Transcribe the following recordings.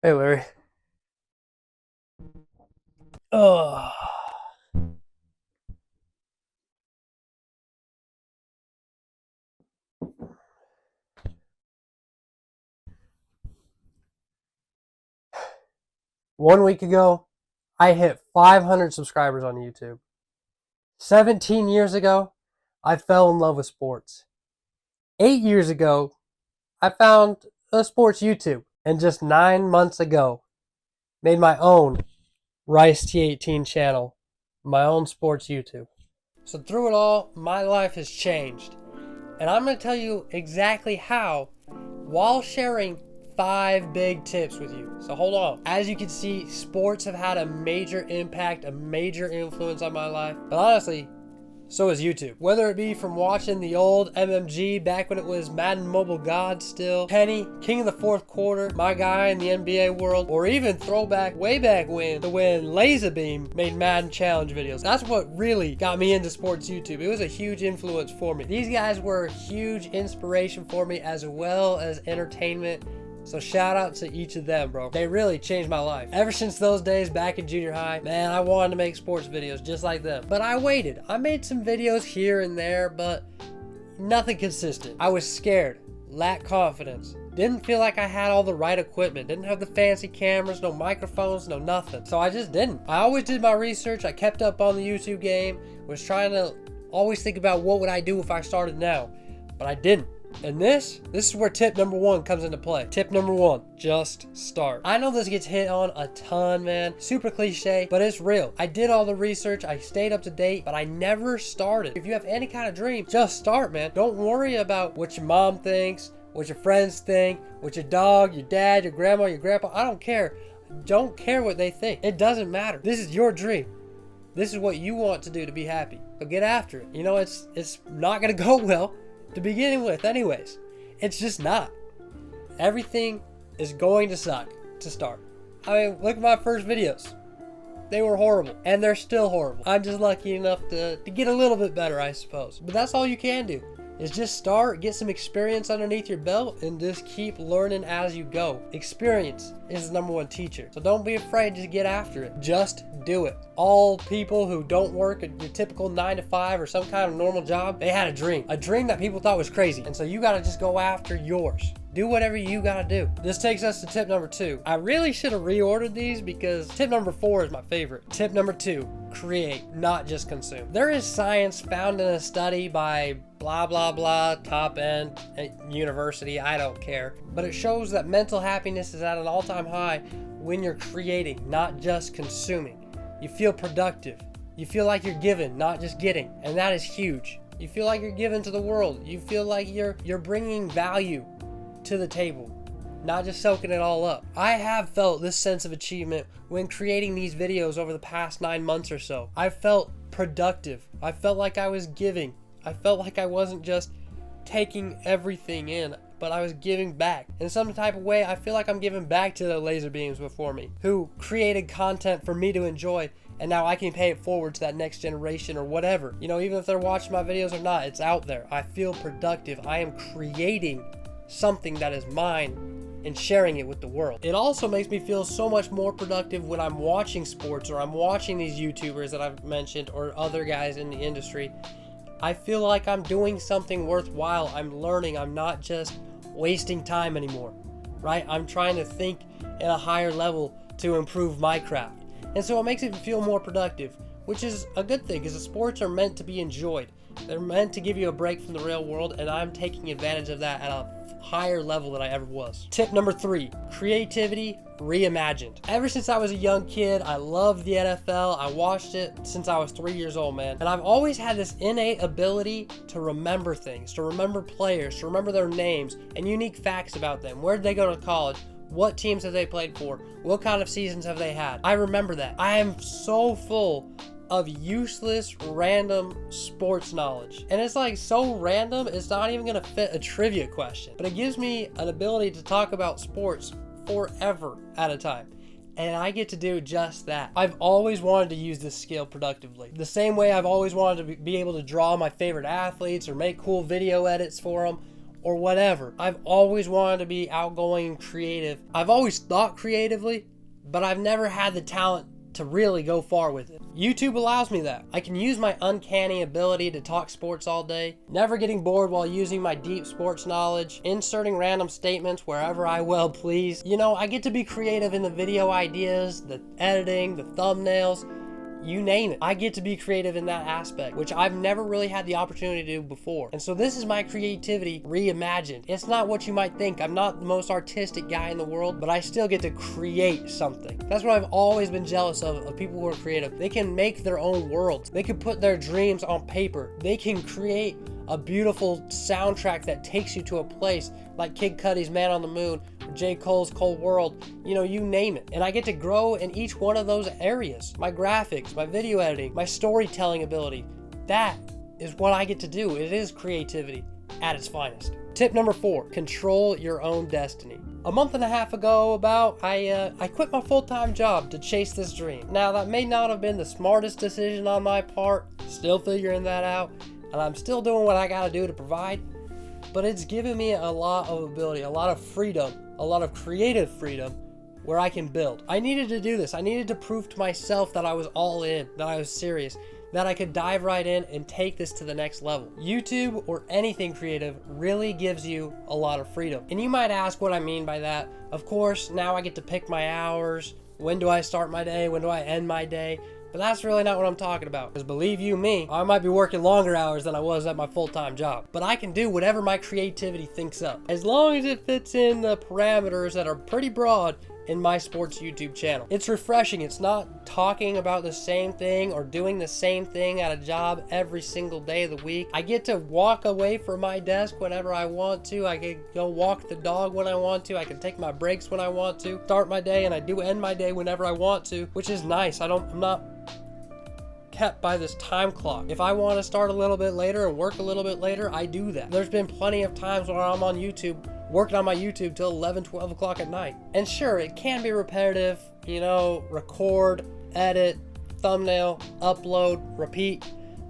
Hey, Larry. Oh, 1 week ago, I hit 500 subscribers on YouTube. 17 years ago, I fell in love with sports. 8 years ago, I found a sports YouTube. And just 9 months ago, made my own Rice T18 channel, my own sports YouTube. So through it all, my life has changed. And I'm going to tell you exactly how while sharing 5 big tips with you. So hold on. As you can see, sports have had a major impact, a major influence on my life. But honestly, so is YouTube. Whether it be from watching the old MMG back when it was Madden Mobile God still, Penny, King of the Fourth Quarter, my guy in the NBA world, or even throwback way back when, Laserbeam made Madden challenge videos. That's what really got me into sports YouTube. It was a huge influence for me. These guys were a huge inspiration for me as well as entertainment. So shout out to each of them, bro. They really changed my life. Ever since those days back in junior high, man, I wanted to make sports videos just like them. But I waited. I made some videos here and there, but nothing consistent. I was scared, lacked confidence. Didn't feel like I had all the right equipment. Didn't have the fancy cameras, no microphones, no nothing. So I just didn't. I always did my research. I kept up on the YouTube game. Was trying to always think about what would I do if I started now. But I didn't. And this is where tip number 1 comes into play. Tip number 1, just start. I know this gets hit on a ton, man. Super cliche, but it's real. I did all the research, I stayed up to date, but I never started. If you have any kind of dream, just start, man. Don't worry about what your mom thinks, what your friends think, what your dog, your dad, your grandma, your grandpa. I don't care. Don't care what they think. It doesn't matter. This is your dream. This is what you want to do to be happy. So get after it. You know, it's not gonna go well to begin with anyways. It's just not. Everything is going to suck to start. I mean, look at my first videos. They were horrible, and they're still horrible. I'm just lucky enough to get a little bit better, I suppose. But that's all you can do, is just start, get some experience underneath your belt, and just keep learning as you go. Experience is the number 1 teacher. So don't be afraid to get after it. Just do it. All people who don't work at your typical 9 to 5 or some kind of normal job, they had a dream that people thought was crazy. And so you gotta just go after yours. Do whatever you gotta do. This takes us to tip number 2. I really should have reordered these because tip number 4 is my favorite. Tip number 2, create, not just consume. There is science found in a study by blah blah blah top end university, I don't care, but it shows that mental happiness is at an all-time high when you're creating, not just consuming. You feel productive. You feel like you're giving, not just getting, and that is huge. You feel like you're giving to the world. You feel like you're bringing value to the table, not just soaking it all up. I have felt this sense of achievement when creating these videos over the past 9 months or so. I felt productive. I felt like I was giving. I felt like I wasn't just taking everything in, but I was giving back. In some type of way, I feel like I'm giving back to the laser beams before me, who created content for me to enjoy, and now I can pay it forward to that next generation or whatever. You know, even if they're watching my videos or not, it's out there. I feel productive. I am creating something that is mine and sharing it with the world. It also makes me feel so much more productive when I'm watching sports or I'm watching these YouTubers that I've mentioned or other guys in the industry. I feel like I'm doing something worthwhile. I'm learning. I'm not just wasting time anymore, right? I'm trying to think at a higher level to improve my craft. And so it makes it feel more productive, which is a good thing because the sports are meant to be enjoyed. They're meant to give you a break from the real world, and I'm taking advantage of that at a higher level than I ever was. Tip number 3, creativity reimagined. Ever since I was a young kid, I loved the NFL. I watched it since I was 3 years old, man. And I've always had this innate ability to remember things, to remember players, to remember their names and unique facts about them. Where did they go to college? What teams have they played for? What kind of seasons have they had? I remember that. I am so full of useless, random sports knowledge. And it's like so random, it's not even gonna fit a trivia question. But it gives me an ability to talk about sports forever at a time. And I get to do just that. I've always wanted to use this skill productively. The same way I've always wanted to be able to draw my favorite athletes or make cool video edits for them. or whatever. I've always wanted to be outgoing and creative. I've always thought creatively, but I've never had the talent to really go far with it. YouTube allows me that. I can use my uncanny ability to talk sports all day, never getting bored while using my deep sports knowledge, inserting random statements wherever I well please. You know, I get to be creative in the video ideas, the editing, the thumbnails, you name it. I get to be creative in that aspect, which I've never really had the opportunity to do before. And so this is my creativity reimagined. It's not what you might think. I'm not the most artistic guy in the world, but I still get to create something. That's what I've always been jealous of people who are creative. They can make their own worlds. They can put their dreams on paper. They can create a beautiful soundtrack that takes you to a place like Kid Cudi's Man on the Moon, or J. Cole's Cold World, you know, you name it. And I get to grow in each one of those areas. My graphics, my video editing, my storytelling ability. That is what I get to do. It is creativity at its finest. Tip number 4, control your own destiny. A month and a half ago I quit my full-time job to chase this dream. Now that may not have been the smartest decision on my part, still figuring that out, and I'm still doing what I gotta do to provide, but it's given me a lot of ability, a lot of freedom, a lot of creative freedom where I can build. I needed to do this. I needed to prove to myself that I was all in, that I was serious, that I could dive right in and take this to the next level. YouTube or anything creative really gives you a lot of freedom. And you might ask what I mean by that. Of course, now I get to pick my hours. When do I start my day? When do I end my day? But that's really not what I'm talking about. Because believe you me, I might be working longer hours than I was at my full-time job. But I can do whatever my creativity thinks up, as long as it fits in the parameters that are pretty broad in my sports YouTube channel. It's refreshing. It's not talking about the same thing or doing the same thing at a job every single day of the week. I get to walk away from my desk whenever I want to. I can go walk the dog when I want to. I can take my breaks when I want to. Start my day, and I do end my day whenever I want to, which is nice. I'm not kept by this time clock. If I want to start a little bit later and work a little bit later, I do that. There's been plenty of times when I'm on YouTube, working on my YouTube till 11, 12 o'clock at night. And sure, it can be repetitive, you know, record, edit, thumbnail, upload, repeat,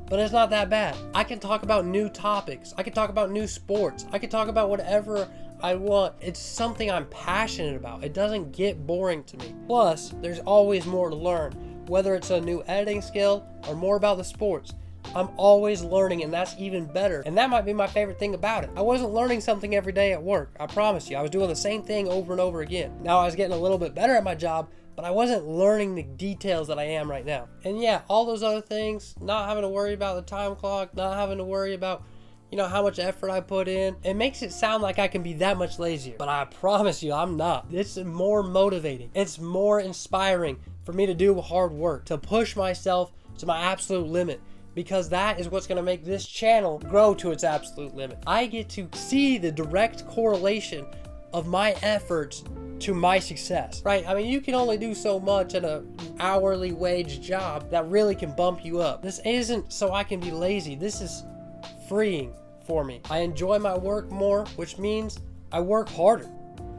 but it's not that bad. I can talk about new topics. I can talk about new sports. I can talk about whatever I want. It's something I'm passionate about. It doesn't get boring to me. Plus, there's always more to learn. Whether it's a new editing skill or more about the sports, I'm always learning, and that's even better. And that might be my favorite thing about it. I wasn't learning something every day at work. I promise you, I was doing the same thing over and over again. Now I was getting a little bit better at my job, but I wasn't learning the details that I am right now. And yeah, all those other things, not having to worry about the time clock, not having to worry about, you know, how much effort I put in. It makes it sound like I can be that much lazier, but I promise you, I'm not. It's more motivating. It's more inspiring for me to do hard work, to push myself to my absolute limit, because that is what's going to make this channel grow to its absolute limit. I get to see the direct correlation of my efforts to my success, right? I mean, you can only do so much at an hourly wage job that really can bump you up. This isn't so I can be lazy. This is freeing for me. I enjoy my work more, which means I work harder.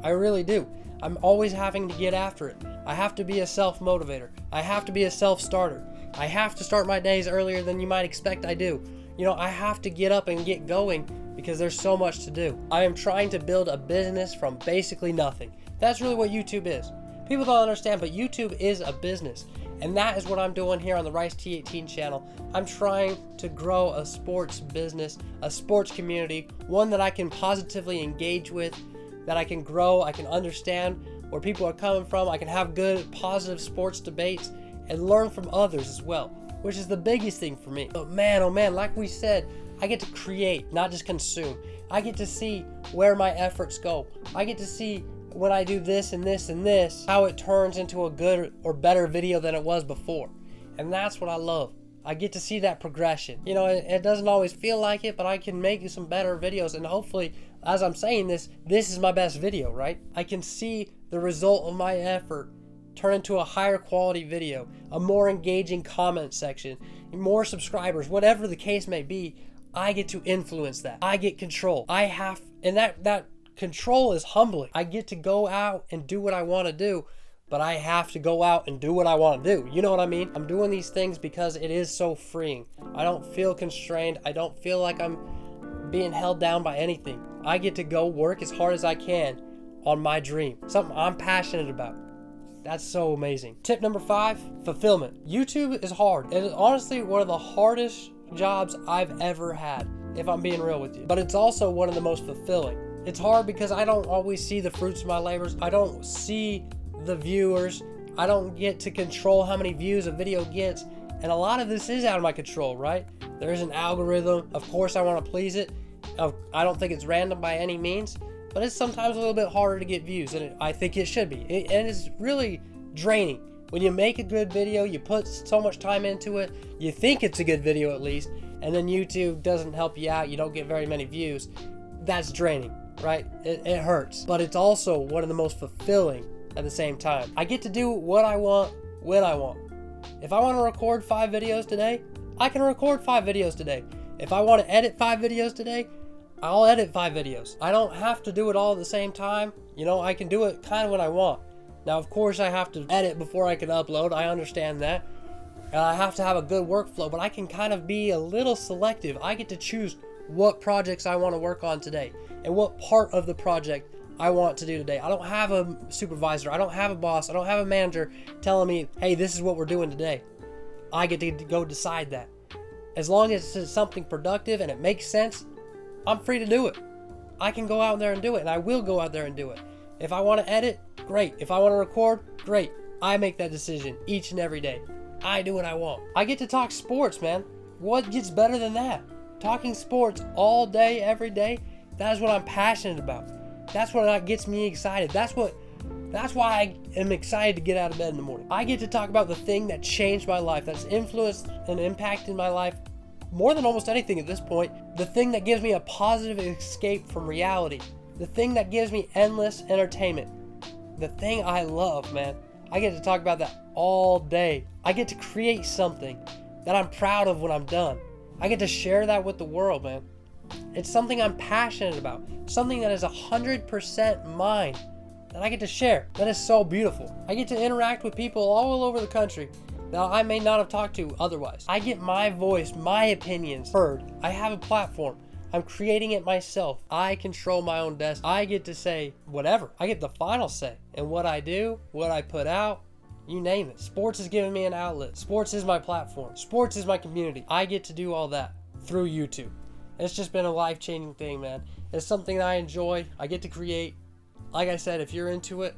I really do. I'm always having to get after it. I have to be a self-motivator. I have to be a self-starter. I have to start my days earlier than you might expect I do. You know, I have to get up and get going because there's so much to do. I am trying to build a business from basically nothing. That's really what YouTube is. People don't understand, but YouTube is a business. And that is what I'm doing here on the Rice T18 channel. I'm trying to grow a sports business, a sports community, one that I can positively engage with, that I can grow, I can understand where people are coming from, I can have good, positive sports debates, and learn from others as well, which is the biggest thing for me. But man, oh man, like we said, I get to create, not just consume. I get to see where my efforts go. I get to see when I do this and this and this, how it turns into a good or better video than it was before. And that's what I love. I get to see that progression. You know, it doesn't always feel like it, but I can make some better videos, and hopefully, as I'm saying this is my best video, right? I can see the result of my effort turn into a higher quality video, a more engaging comment section, more subscribers, whatever the case may be. I get to influence that. I get control. And that control is humbling. I get to go out and do what I want to do, but I have to go out and do what I want to do. You know what I mean? I'm doing these things because it is so freeing. I don't feel constrained. I don't feel like I'm being held down by anything. I get to go work as hard as I can on my dream, something I'm passionate about. That's so amazing. Tip number 5, fulfillment. YouTube is hard. It is honestly one of the hardest jobs I've ever had, if I'm being real with you. But it's also one of the most fulfilling. It's hard because I don't always see the fruits of my labors. I don't see the viewers. I don't get to control how many views a video gets. And a lot of this is out of my control, right? There is an algorithm. Of course, I want to please it. I don't think it's random by any means, but it's sometimes a little bit harder to get views, and I think it should be. And it's really draining. When you make a good video, you put so much time into it, you think it's a good video at least, and then YouTube doesn't help you out, you don't get very many views. That's draining, right? It hurts, but it's also one of the most fulfilling at the same time. I get to do what I want, when I want. If I want to record 5 videos today, I can record 5 videos today. If I want to edit 5 videos today, I'll edit 5 videos. I don't have to do it all at the same time. You know, I can do it kind of when I want. Now, of course, I have to edit before I can upload. I understand that. And I have to have a good workflow, but I can kind of be a little selective. I get to choose what projects I want to work on today and what part of the project I want to do today. I don't have a supervisor. I don't have a boss. I don't have a manager telling me, hey, this is what we're doing today. I get to go decide that. As long as it's something productive and it makes sense, I'm free to do it. I can go out there and do it, and I will go out there and do it. If I want to edit, great. If I want to record, great. I make that decision each and every day. I do what I want. I get to talk sports, man. What gets better than that? Talking sports all day, every day, that is what I'm passionate about. That's what gets me excited. That's why I am excited to get out of bed in the morning. I get to talk about the thing that changed my life, that's influenced and impacted my life more than almost anything at this point. The thing that gives me a positive escape from reality. The thing that gives me endless entertainment. The thing I love, man. I get to talk about that all day. I get to create something that I'm proud of when I'm done. I get to share that with the world, man. It's something I'm passionate about. Something that is 100% mine that I get to share. That is so beautiful. I get to interact with people all over the country that I may not have talked to otherwise. I get my voice, my opinions heard. I have a platform. I'm creating it myself. I control my own destiny. I get to say whatever. I get the final say. And what I do, what I put out, you name it. Sports has given me an outlet. Sports is my platform. Sports is my community. I get to do all that through YouTube. It's just been a life-changing thing, man. It's something that I enjoy. I get to create. Like I said, if you're into it,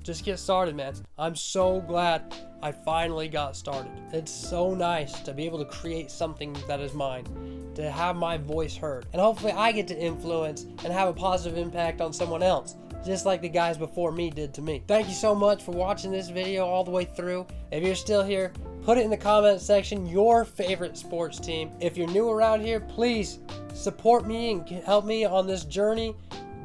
just get started, man. I'm so glad I finally got started. It's so nice to be able to create something that is mine, to have my voice heard. And hopefully I get to influence and have a positive impact on someone else, just like the guys before me did to me. Thank you so much for watching this video all the way through. If you're still here, put it in the comment section, your favorite sports team. If you're new around here, please support me and help me on this journey.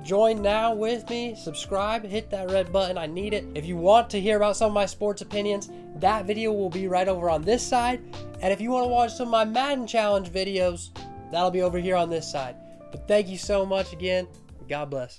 Join now with me, subscribe, hit that red button, I need it. If you want to hear about some of my sports opinions, that video will be right over on this side. And if you want to watch some of my Madden Challenge videos, that'll be over here on this side. But thank you so much again. God bless.